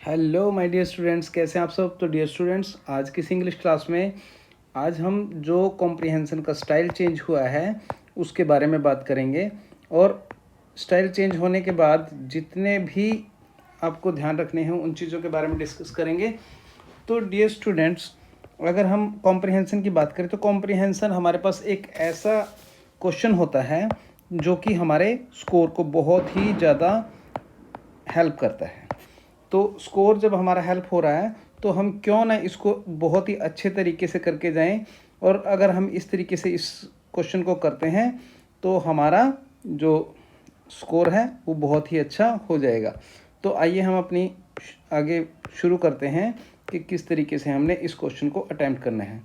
Hello my dear students, कैसे हैं आप सब। तो डियर स्टूडेंट्स, आज की इस इंग्लिश क्लास में आज हम जो कॉम्प्रिहेंशन का स्टाइल चेंज हुआ है उसके बारे में बात करेंगे। और स्टाइल चेंज होने के बाद जितने भी आपको ध्यान रखने हैं उन चीज़ों के बारे में डिस्कस करेंगे। तो डियर स्टूडेंट्स, अगर हम कॉम्प्रिहेंशन की बात करें तो कॉम्प्रिहेंशन हमारे पास एक ऐसा क्वेश्चन होता है जो कि हमारे स्कोर को बहुत ही ज़्यादा हेल्प करता है। तो स्कोर जब हमारा हेल्प हो रहा है तो हम क्यों ना इसको बहुत ही अच्छे तरीके से करके जाएं। और अगर हम इस तरीके से इस क्वेश्चन को करते हैं तो हमारा जो स्कोर है वो बहुत ही अच्छा हो जाएगा। तो आइए हम अपनी आगे शुरू करते हैं कि किस तरीके से हमने इस क्वेश्चन को अटेम्प्ट करना है।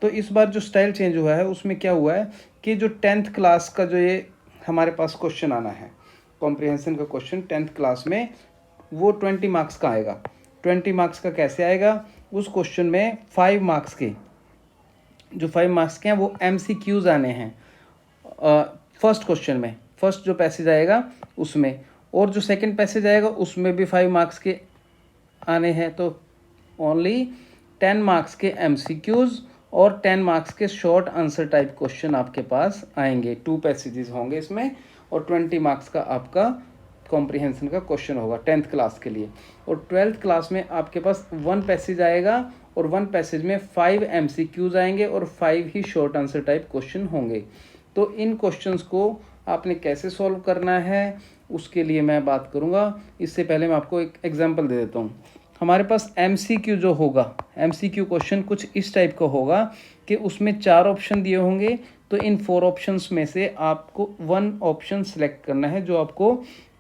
तो इस बार जो स्टाइल चेंज हुआ है उसमें क्या हुआ है कि जो 10th क्लास का जो ये हमारे पास क्वेश्चन आना है, कॉम्प्रिहेंशन का क्वेश्चन 10th क्लास में, वो 20 मार्क्स का आएगा। 20 मार्क्स का कैसे आएगा? उस क्वेश्चन में 5 मार्क्स के जो 5 मार्क्स के हैं वो MCQs आने हैं फर्स्ट क्वेश्चन में, फर्स्ट जो पैसेज आएगा उसमें, और जो सेकंड पैसेज आएगा उसमें भी 5 मार्क्स के आने हैं। तो ओनली 10 मार्क्स के MCQs और 10 मार्क्स के शॉर्ट आंसर टाइप क्वेश्चन आपके पास आएंगे। 2 पैसेजेस होंगे इसमें और 20 मार्क्स का आपका कॉम्प्रिहेंशन का क्वेश्चन होगा 10th क्लास के लिए। और 12th क्लास में आपके पास 1 पैसेज आएगा और 1 पैसेज में 5 MCQs आएंगे और 5 ही शॉर्ट आंसर टाइप क्वेश्चन होंगे। तो इन क्वेश्चंस को आपने कैसे सॉल्व करना है उसके लिए मैं बात करूँगा। इससे पहले मैं आपको एक एग्जाम्पल दे देता हूँ। हमारे पास MCQ जो होगा, MCQ क्वेश्चन कुछ इस टाइप का होगा कि उसमें 4 ऑप्शन दिए होंगे। तो इन 4 ऑप्शंस में से आपको 1 ऑप्शन सेलेक्ट करना है जो आपको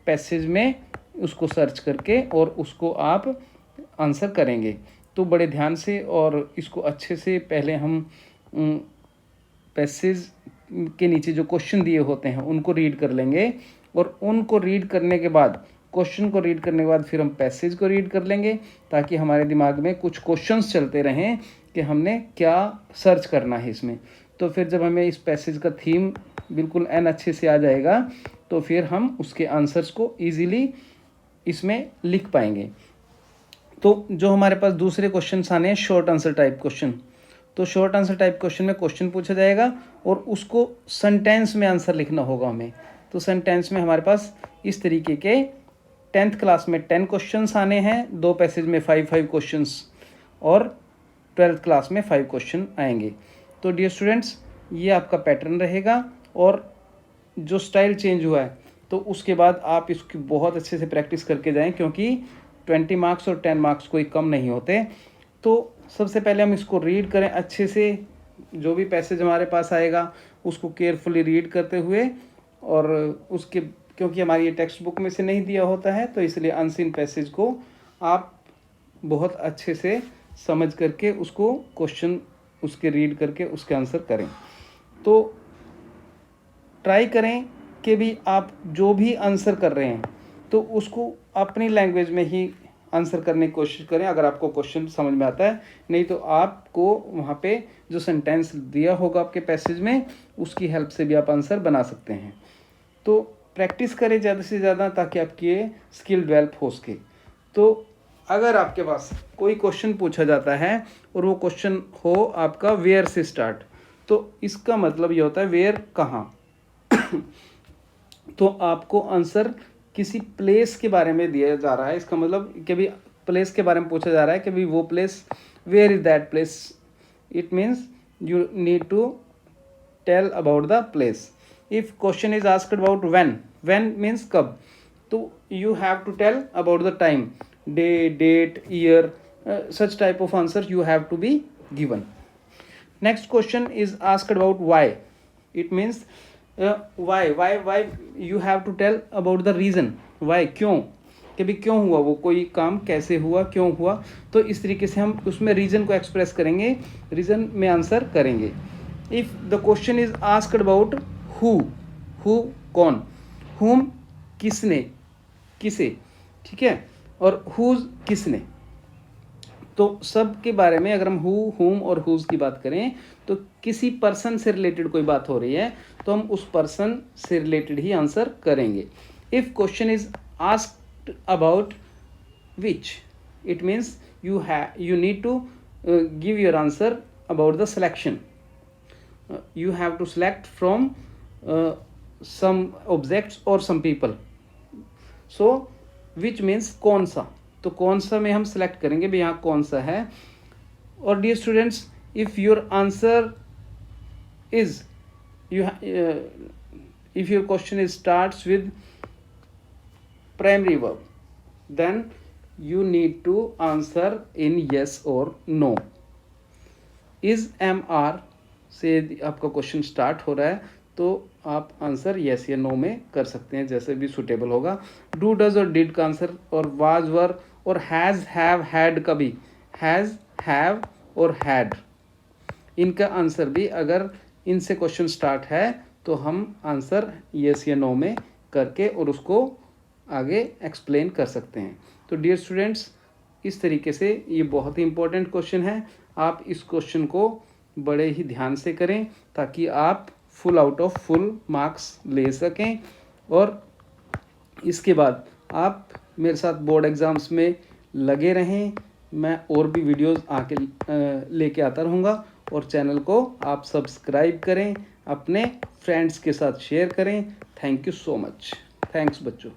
पैसेज में उसको सर्च करके और उसको आप आंसर करेंगे। तो बड़े ध्यान से और इसको अच्छे से पहले हम पैसेज के नीचे जो क्वेश्चन दिए होते हैं उनको रीड कर लेंगे और उनको रीड करने के बाद, क्वेश्चन को रीड करने के बाद फिर हम पैसेज को रीड कर लेंगे ताकि हमारे दिमाग में कुछ क्वेश्चंस चलते रहें कि हमने क्या सर्च करना है इसमें। तो फिर जब हमें इस पैसेज का थीम बिल्कुल अच्छे से आ जाएगा तो फिर हम उसके आंसर्स को इजीली इसमें लिख पाएंगे। तो जो हमारे पास दूसरे क्वेश्चन आने हैं शॉर्ट आंसर टाइप क्वेश्चन, तो शॉर्ट आंसर टाइप क्वेश्चन में क्वेश्चन पूछा जाएगा और उसको सेंटेंस में आंसर लिखना होगा हमें। तो सेंटेंस में हमारे पास इस तरीके के 10th क्लास में 10 क्वेश्चंस आने हैं, 2 पैसेज में 5 क्वेश्चंस, और 12th क्लास में 5 क्वेश्चन आएंगे। तो डियर स्टूडेंट्स, ये आपका पैटर्न रहेगा। और जो स्टाइल चेंज हुआ है तो उसके बाद आप इसकी बहुत अच्छे से प्रैक्टिस करके जाएं, क्योंकि 20 मार्क्स और 10 मार्क्स कोई कम नहीं होते। तो सबसे पहले हम इसको रीड करें अच्छे से, जो भी पैसेज हमारे पास आएगा उसको केयरफुली रीड करते हुए, और उसके क्योंकि हमारी ये टेक्स्ट बुक में से नहीं दिया होता है तो इसलिए अनसीन पैसेज को आप बहुत अच्छे से समझ करके उसको क्वेश्चन उसके रीड करके उसके आंसर करें। तो ट्राई करें कि भी आप जो भी आंसर कर रहे हैं तो उसको अपनी लैंग्वेज में ही आंसर करने की कोशिश करें अगर आपको क्वेश्चन समझ में आता है। नहीं तो आपको वहाँ पे जो सेंटेंस दिया होगा आपके पैसेज में उसकी हेल्प से भी आप आंसर बना सकते हैं। तो प्रैक्टिस करें ज़्यादा से ज़्यादा ताकि आपकी ये स्किल डेवलप हो सके। तो अगर आपके पास कोई क्वेश्चन पूछा जाता है और वो क्वेश्चन हो आपका वेयर से स्टार्ट, तो इसका मतलब ये होता है वेयर कहाँ। तो आपको आंसर किसी प्लेस के बारे में दिया जा रहा है, इसका मतलब कि भी प्लेस के बारे में पूछा जा रहा है कि भी वो place, where is that place. It means you need to tell about the place. If question is asked about when means कब, तो you have to tell about the time, day, date, year, such type of answer you have to be given. Next question is asked about why. It means why you have to tell about the reason. why, क्यों, कि भी क्यों हुआ वो कोई काम, कैसे हुआ, क्यों हुआ। तो इस तरीके से हम उसमें रीज़न को एक्सप्रेस करेंगे, रीज़न में आंसर करेंगे। If the question is asked about who कौन, whom किसने, किसे, ठीक है, और whose किसने। तो सब के बारे में अगर हम हु, हुम और हुज की बात करें तो किसी पर्सन से रिलेटेड कोई बात हो रही है तो हम उस पर्सन से रिलेटेड ही आंसर करेंगे। If question is asked about which, It means you need to give your answer about the selection. You have to select from some objects or some people. So which means कौन सा, तो कौन सा में हम select करेंगे भाई यहाँ कौन सा है. और dear students, if your answer is if your question is starts with primary verb, then you need to answer in yes or no. Is am are से आपका क्वेश्चन स्टार्ट हो रहा है तो आप आंसर यस या नो में कर सकते हैं, जैसे भी सुटेबल होगा. डू डज और डिड का आंसर, और वाज वर और हैज़ हैव हैड का भी, हैज़ हैव और हैड, इनका आंसर भी अगर इनसे क्वेश्चन स्टार्ट है तो हम आंसर यस या नो में करके और उसको आगे एक्सप्लेन कर सकते हैं. तो डियर स्टूडेंट्स, इस तरीके से ये बहुत ही इंपॉर्टेंट क्वेश्चन है. आप इस क्वेश्चन को बड़े ही ध्यान से करें ताकि आप full out of full marks ले सकें. और इसके बाद आप मेरे साथ बोर्ड एग्ज़ाम्स में लगे रहें. मैं और भी वीडियोस आके लेके आता रहूँगा. और चैनल को आप सब्सक्राइब करें, अपने फ्रेंड्स के साथ शेयर करें. Thank you so much. Thanks बच्चों.